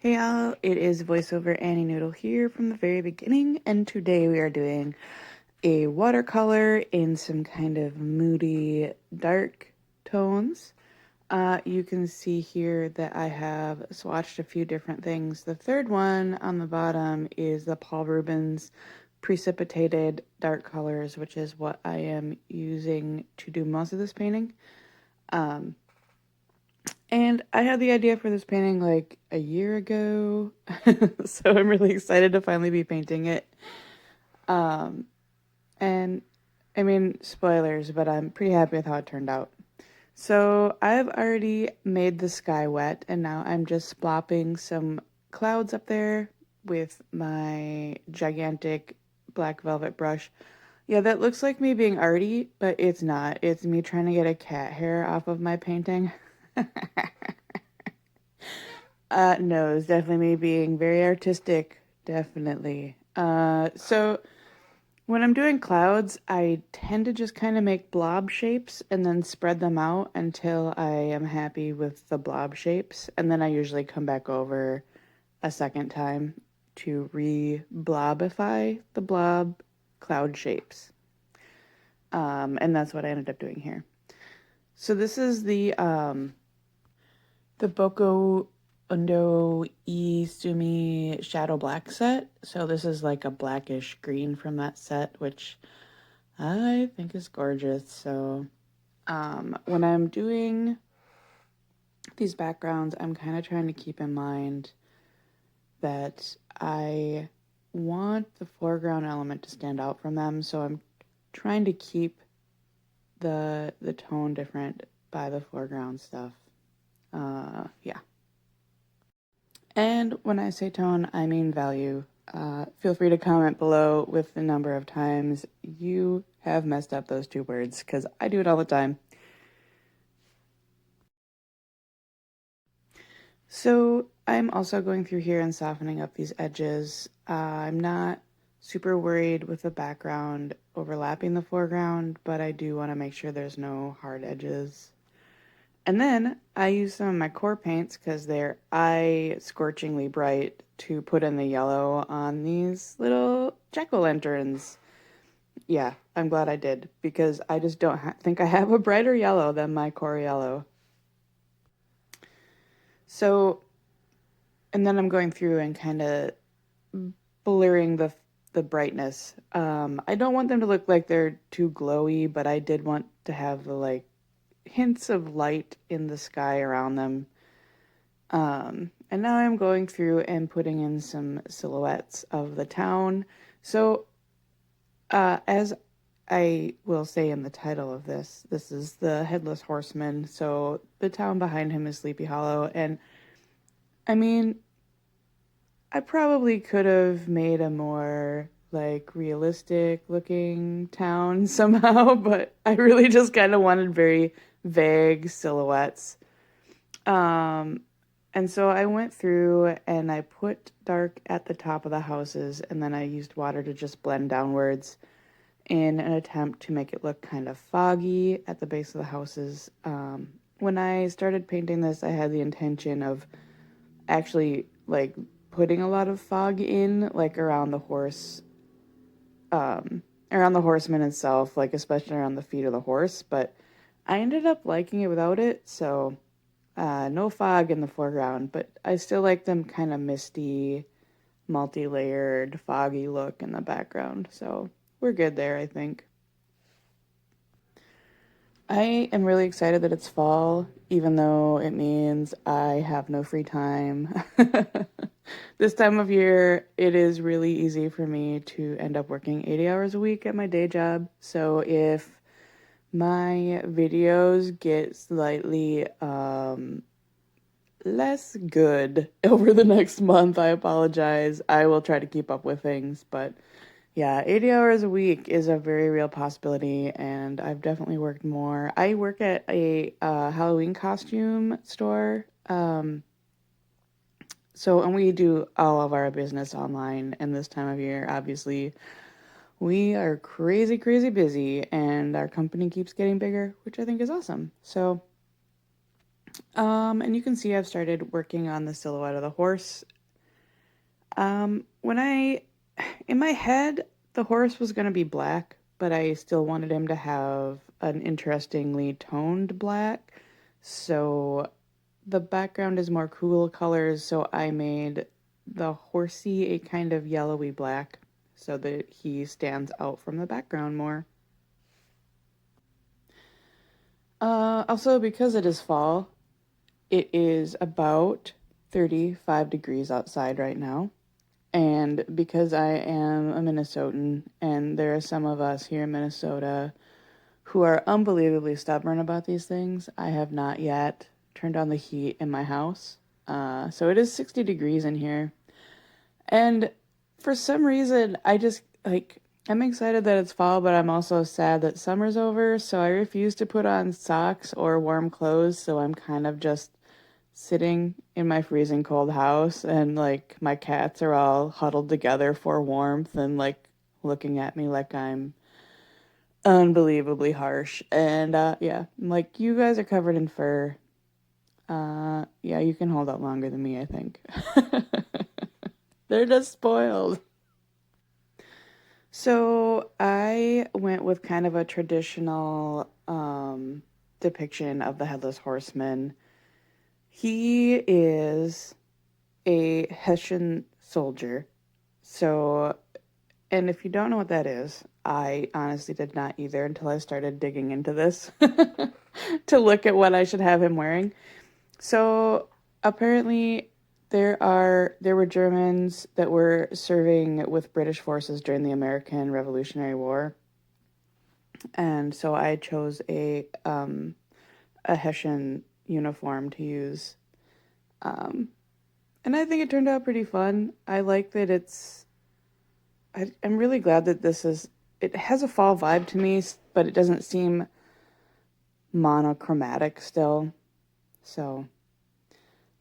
Hey all, it is voiceover Annie Noodle here from the very beginning, and today we are doing a watercolor in some kind of moody dark tones. You can see here that I have swatched a few different things. The third one on the bottom is the Paul Rubens Precipitated Dark Colors, which is what I am using to do most of this painting. And I had the idea for this painting like a year ago, so I'm really excited to finally be painting it. And I mean, spoilers, but I'm pretty happy with how it turned out. So I've already made the sky wet, and now I'm just splopping some clouds up there with my gigantic black velvet brush. Yeah, that looks like me being arty, but it's not. It's me trying to get a cat hair off of my painting. No, it's definitely me being very artistic, definitely. So when I'm doing clouds, I tend to just kind of make blob shapes and then spread them out until I am happy with the blob shapes. And then I usually come back over a second time to re-blobify the blob cloud shapes. And that's what I ended up doing here. So this is the Boku-Undo Sumi Shadow Black set. So this is like a blackish green from that set, which I think is gorgeous. So when I'm doing these backgrounds, I'm kind of trying to keep in mind that I want the foreground element to stand out from them. So I'm trying to keep the tone different by the foreground stuff. Yeah. And when I say tone, I mean value. Feel free to comment below with the number of times you have messed up those two words, because I do it all the time. So I'm also going through here and softening up these edges. I'm not super worried with the background overlapping the foreground, but I do want to make sure there's no hard edges. And then I use some of my core paints because they're eye-scorchingly bright to put in the yellow on these little jack-o'-lanterns. Yeah, I'm glad I did because I just don't think I have a brighter yellow than my core yellow. So, and then I'm going through and kind of blurring the brightness. I don't want them to look like they're too glowy, but I did want to have the like hints of light in the sky around them. And now I'm going through and putting in some silhouettes of the town. So, as I will say in the title of this, this is the Headless Horseman. So the town behind him is Sleepy Hollow. And I mean, I probably could have made a more like realistic looking town somehow, but I really just kind of wanted very vague silhouettes. Um, and so I went through and I put dark at the top of the houses, and then I used water to just blend downwards in an attempt to make it look kind of foggy at the base of the houses. When I started painting this, I had the intention of actually like putting a lot of fog in, like around the horseman itself, like especially around the feet of the horse, but I ended up liking it without it, so no fog in the foreground, but I still like them kind of misty, multi-layered, foggy look in the background, so we're good there, I think. I am really excited that it's fall, even though it means I have no free time. This time of year, it is really easy for me to end up working 80 hours a week at my day job. So if my videos get slightly less good over the next month, I apologize. I will try to keep up with things, but yeah, 80 hours a week is a very real possibility, and I've definitely worked more. I work at a Halloween costume store. And we do all of our business online, and this time of year, obviously, we are crazy, crazy busy, and our company keeps getting bigger, which I think is awesome. So And you can see I've started working on the silhouette of the horse. In my head, the horse was going to be black, but I still wanted him to have an interestingly toned black. So the background is more cool colors, so I made the horsey a kind of yellowy black so that he stands out from the background more. Also, because it is fall, it is about 35 degrees outside right now. And because I am a Minnesotan, and there are some of us here in Minnesota who are unbelievably stubborn about these things, I have not yet turned on the heat in my house. So it is 60 degrees in here. And for some reason, I just like, I'm excited that it's fall, but I'm also sad that summer's over. So I refuse to put on socks or warm clothes. So I'm kind of just sitting in my freezing cold house, and like my cats are all huddled together for warmth and like looking at me like I'm unbelievably harsh. And yeah, like you guys are covered in fur. Yeah, you can hold out longer than me, I think. They're just spoiled. So I went with kind of a traditional depiction of the Headless Horseman. He is a Hessian soldier. So, and if you don't know what that is, I honestly did not either until I started digging into this to look at what I should have him wearing. So, apparently there were Germans that were serving with British forces during the American Revolutionary War. And so I chose a Hessian uniform to use. Um, and I think it turned out pretty fun. I like that I'm really glad that it has a fall vibe to me, but it doesn't seem monochromatic still. So,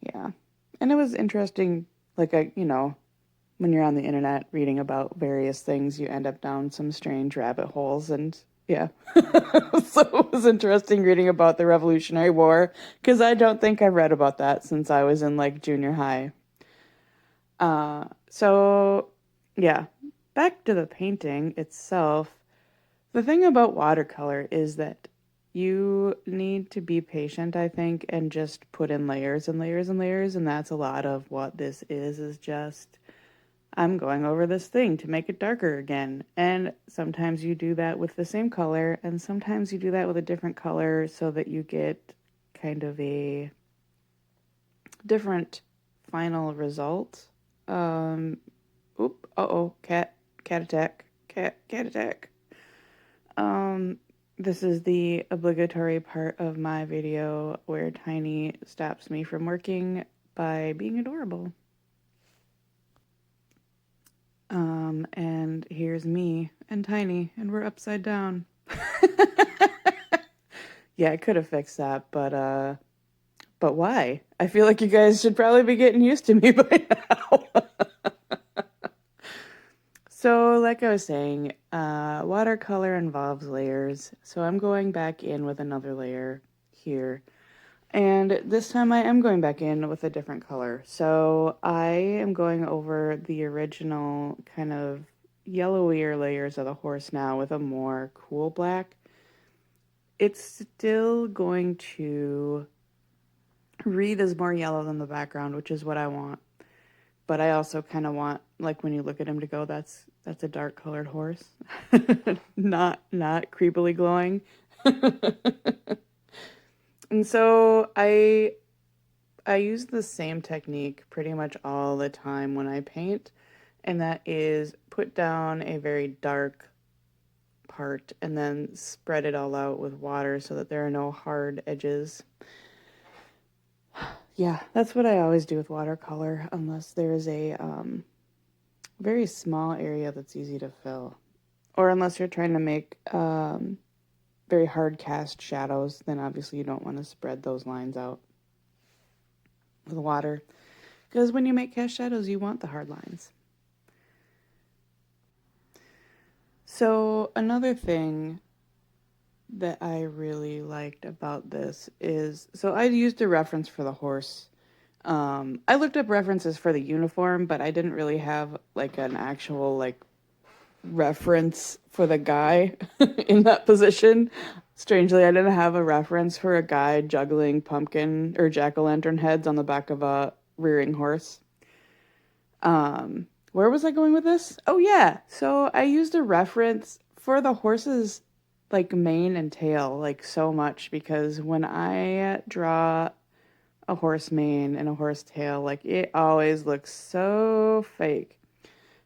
yeah. And it was interesting, like, when you're on the internet reading about various things, you end up down some strange rabbit holes, and yeah. So it was interesting reading about the Revolutionary War, because I don't think I've read about that since I was in, like, junior high. So yeah, back to the painting itself. The thing about watercolor is that you need to be patient, I think, and just put in layers and layers and layers, and that's a lot of what this is just I'm going over this thing to make it darker again. And sometimes you do that with the same color, and sometimes you do that with a different color so that you get kind of a different final result. Um, uh-oh, cat attack, cat attack. Um, this is the obligatory part of my video where Tiny stops me from working by being adorable. And here's me and Tiny, and we're upside down. Yeah, I could have fixed that, but why? I feel like you guys should probably be getting used to me by now. So, like I was saying, watercolor involves layers. So I'm going back in with another layer here. And this time I am going back in with a different color. So I am going over the original kind of yellowier layers of the horse now with a more cool black. It's still going to read as more yellow than the background, which is what I want. But I also kind of want, like, when you look at him to go, that's a dark colored horse. Not creepily glowing. And so I use the same technique pretty much all the time when I paint, and that is put down a very dark part and then spread it all out with water so that there are no hard edges. Yeah, that's what I always do with watercolor, unless there's a very small area that's easy to fill. Or unless you're trying to make very hard cast shadows, then obviously you don't want to spread those lines out with water. Because when you make cast shadows, you want the hard lines. So another thing that I really liked about this is, so I used a reference for the horse. I looked up references for the uniform, but I didn't really have like an actual like reference for the guy in that position. Strangely, I didn't have a reference for a guy juggling pumpkin or jack-o'-lantern heads on the back of a rearing horse. Where was I going with this? Oh yeah, so I used a reference for the horse's like mane and tail like so much because when I draw a horse mane and a horse tail, like it always looks so fake.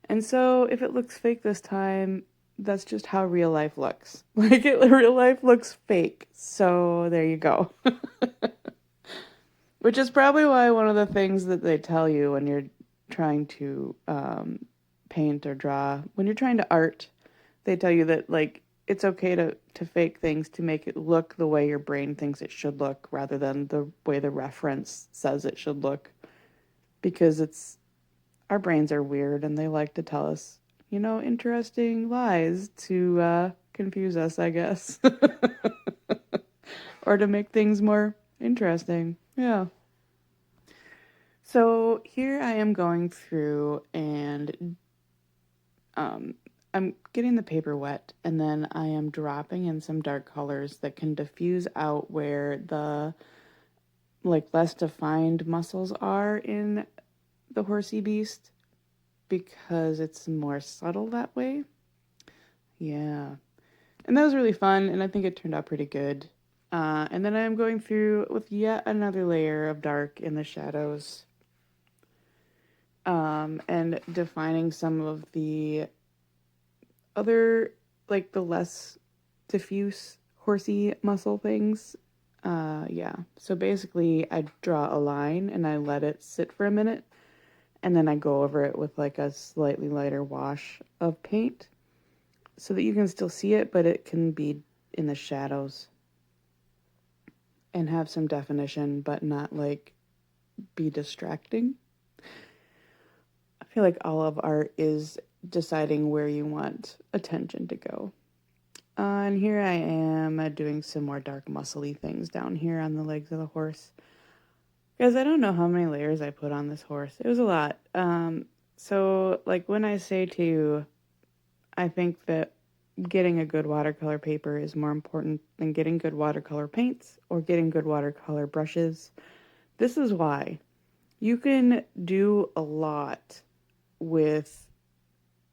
And so if it looks fake this time, that's just how real life looks. Real life looks fake. So there you go. Which is probably why one of the things that they tell you when you're trying to paint or draw, when you're trying to art, they tell you that like it's okay to fake things to make it look the way your brain thinks it should look rather than the way the reference says it should look. Because it's our brains are weird and they like to tell us, interesting lies to confuse us, I guess. Or to make things more interesting. Yeah. So here I am going through and um, I'm getting the paper wet and then I am dropping in some dark colors that can diffuse out where the like less defined muscles are in the horsey beast because it's more subtle that way. Yeah. And that was really fun, and I think it turned out pretty good. And then I'm going through with yet another layer of dark in the shadows, and defining some of the other, like the less diffuse horsey muscle things. Yeah. So basically, I draw a line and I let it sit for a minute, and then I go over it with like a slightly lighter wash of paint so that you can still see it, but it can be in the shadows and have some definition, but not like be distracting. I feel like all of art is deciding where you want attention to go. And here I am doing some more dark muscly things down here on the legs of the horse. Guys, I don't know how many layers I put on this horse. It was a lot. So like when I say to you, I think that getting a good watercolor paper is more important than getting good watercolor paints or getting good watercolor brushes. This is why. You can do a lot with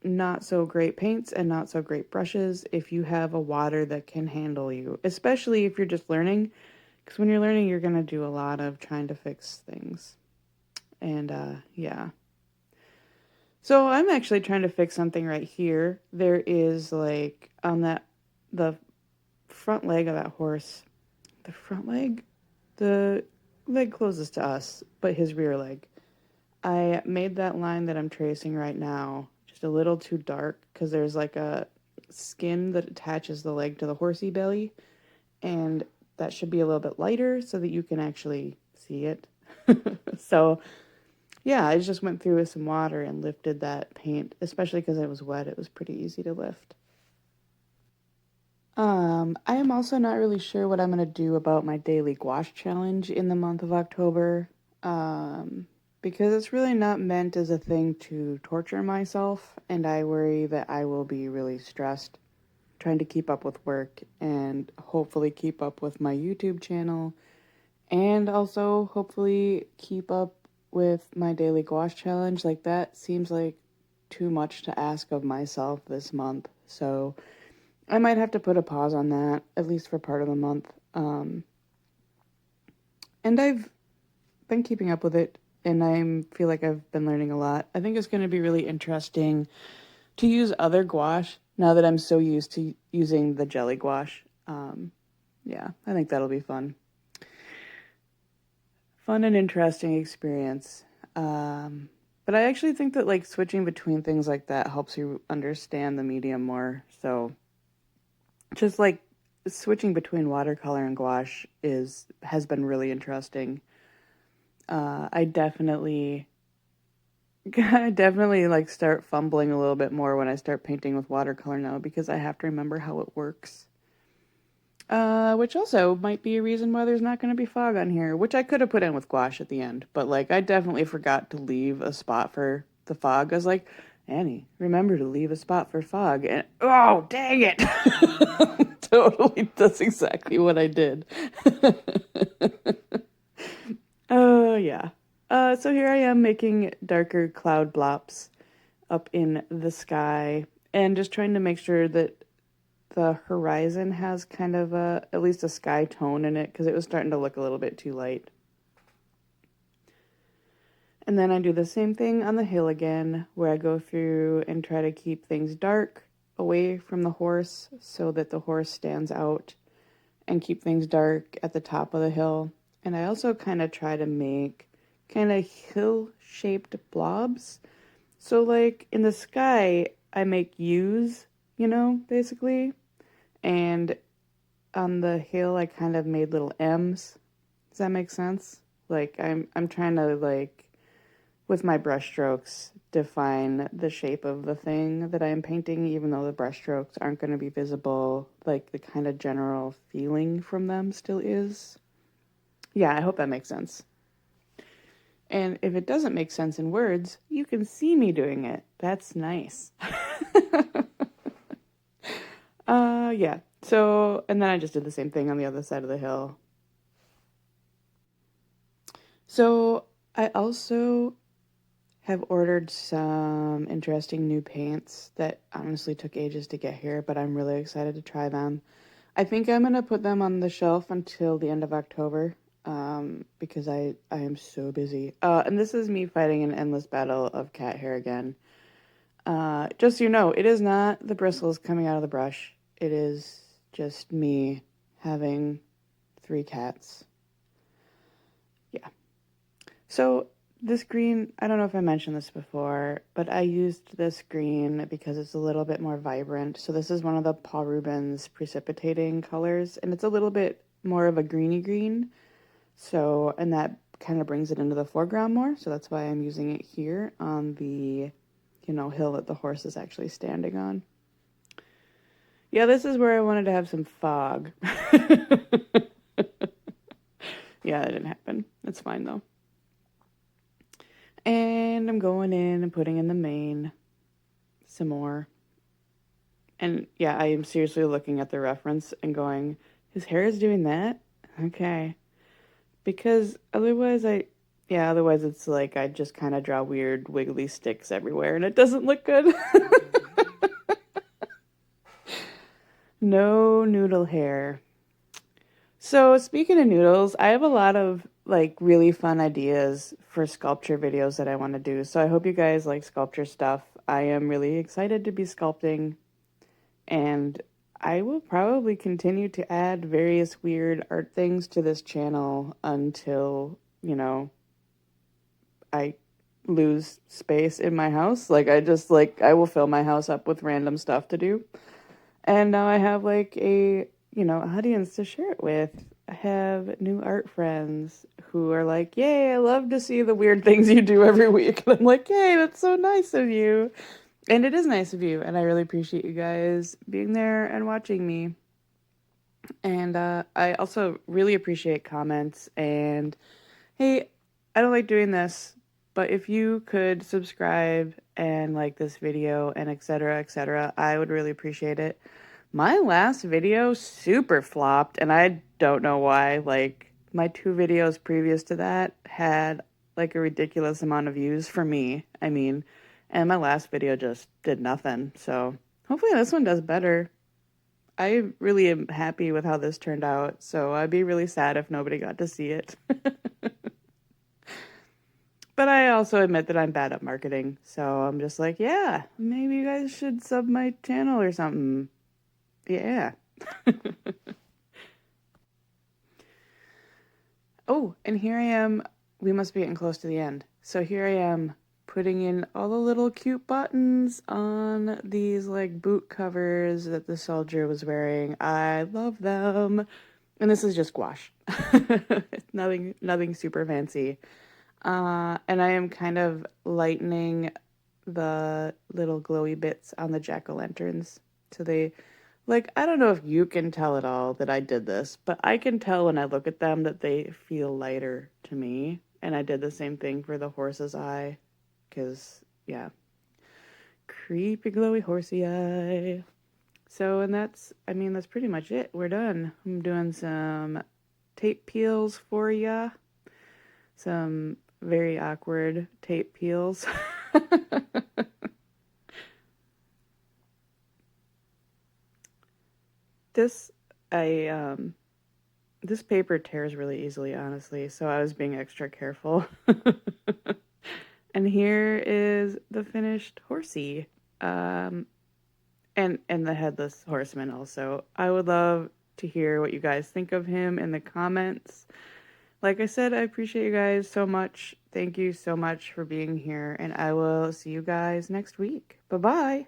not so great paints and not so great brushes if you have a water that can handle you, especially if you're just learning. Because when you're learning, you're going to do a lot of trying to fix things. And yeah. So I'm actually trying to fix something right here. There is like on the front leg of that horse, the front leg, the leg closest to us, but his rear leg. I made that line that I'm tracing right now just a little too dark because there's like a skin that attaches the leg to the horsey belly, and that should be a little bit lighter so that you can actually see it. So yeah, I just went through with some water and lifted that paint, especially because it was wet. It was pretty easy to lift. I am also not really sure what I'm going to do about my daily gouache challenge in the month of October. Because it's really not meant as a thing to torture myself, and I worry that I will be really stressed trying to keep up with work and hopefully keep up with my YouTube channel and also hopefully keep up with my daily gouache challenge. Like that seems like too much to ask of myself this month. So I might have to put a pause on that, at least for part of the month. And I've been keeping up with it, and I feel like I've been learning a lot. I think it's going to be really interesting to use other gouache now that I'm so used to using the jelly gouache. Yeah, I think that'll be fun. Fun and interesting experience. But I actually think that like switching between things like that helps you understand the medium more. So just like switching between watercolor and gouache has been really interesting. I definitely I definitely like start fumbling a little bit more when I start painting with watercolor now because I have to remember how it works. Which also might be a reason why there's not going to be fog on here, which I could have put in with gouache at the end, but like I definitely forgot to leave a spot for the fog. I was like, Annie, remember to leave a spot for fog. And oh, dang it. Totally, that's exactly what I did. Oh, yeah. So here I am making darker cloud blops up in the sky and just trying to make sure that the horizon has kind of at least a sky tone in it because it was starting to look a little bit too light. And then I do the same thing on the hill again, where I go through and try to keep things dark away from the horse so that the horse stands out, and keep things dark at the top of the hill. And I also kind of try to make kind of hill-shaped blobs. So like in the sky, I make U's, basically. And on the hill, I kind of made little M's. Does that make sense? Like I'm trying to like with my brush strokes define the shape of the thing that I'm painting, even though the brush strokes aren't going to be visible. Like the kind of general feeling from them still is. Yeah, I hope that makes sense. And if it doesn't make sense in words, you can see me doing it. That's nice. Yeah. So, and then I just did the same thing on the other side of the hill. So, I also have ordered some interesting new paints that honestly took ages to get here, but I'm really excited to try them. I think I'm gonna put them on the shelf until the end of October, because I am so busy. And this is me fighting an endless battle of cat hair again. Just so you know, it is not the bristles coming out of the brush. It is just me having 3 cats. Yeah. So this green, I don't know if I mentioned this before, but I used this green because it's a little bit more vibrant. So this is one of the Paul Rubens Precipitating colors, and it's a little bit more of a greeny green. So, and that kind of brings it into the foreground more. So that's why I'm using it here on the, hill that the horse is actually standing on. Yeah, this is where I wanted to have some fog. Yeah, that didn't happen. It's fine though. And I'm going in and putting in the mane some more. And yeah, I am seriously looking at the reference and going, his hair is doing that? Okay. Because otherwise it's like I just kind of draw weird wiggly sticks everywhere and it doesn't look good. No noodle hair. So speaking of noodles, I have a lot of like really fun ideas for sculpture videos that I want to do. So I hope you guys like sculpture stuff. I am really excited to be sculpting, and I will probably continue to add various weird art things to this channel until, I lose space in my house. Like I will fill my house up with random stuff to do. And now I have like a, audience to share it with. I have new art friends who are like, "Yay, I love to see the weird things you do every week." And I'm like, "Yay, that's so nice of you." And it is nice of you, and I really appreciate you guys being there and watching me. And I also really appreciate comments. And hey, I don't like doing this, but if you could subscribe and like this video and etc., I would really appreciate it. My last video super flopped, and I don't know why. Like, my 2 videos previous to that had like a ridiculous amount of views for me, I mean, and my last video just did nothing. So hopefully this one does better. I really am happy with how this turned out, so I'd be really sad if nobody got to see it. But I also admit that I'm bad at marketing, so I'm just like, yeah, maybe you guys should sub my channel or something. Yeah. Oh, and here I am. We must be getting close to the end. So here I am putting in all the little cute buttons on these like boot covers that the soldier was wearing. I love them. And this is just gouache. Nothing super fancy. And I am kind of lightening the little glowy bits on the jack-o'-lanterns so they Like, I don't know if you can tell at all that I did this, but I can tell when I look at them that they feel lighter to me. And I did the same thing for the horse's eye, because, yeah, creepy, glowy, horsey eye. So, and I mean, that's pretty much it. We're done. I'm doing some tape peels for ya. Some very awkward tape peels. This, I, this paper tears really easily, honestly, so I was being extra careful. And here is the finished horsey. Um, and the Headless Horseman also. I would love to hear what you guys think of him in the comments. Like I said, I appreciate you guys so much. Thank you so much for being here, and I will see you guys next week. Bye bye.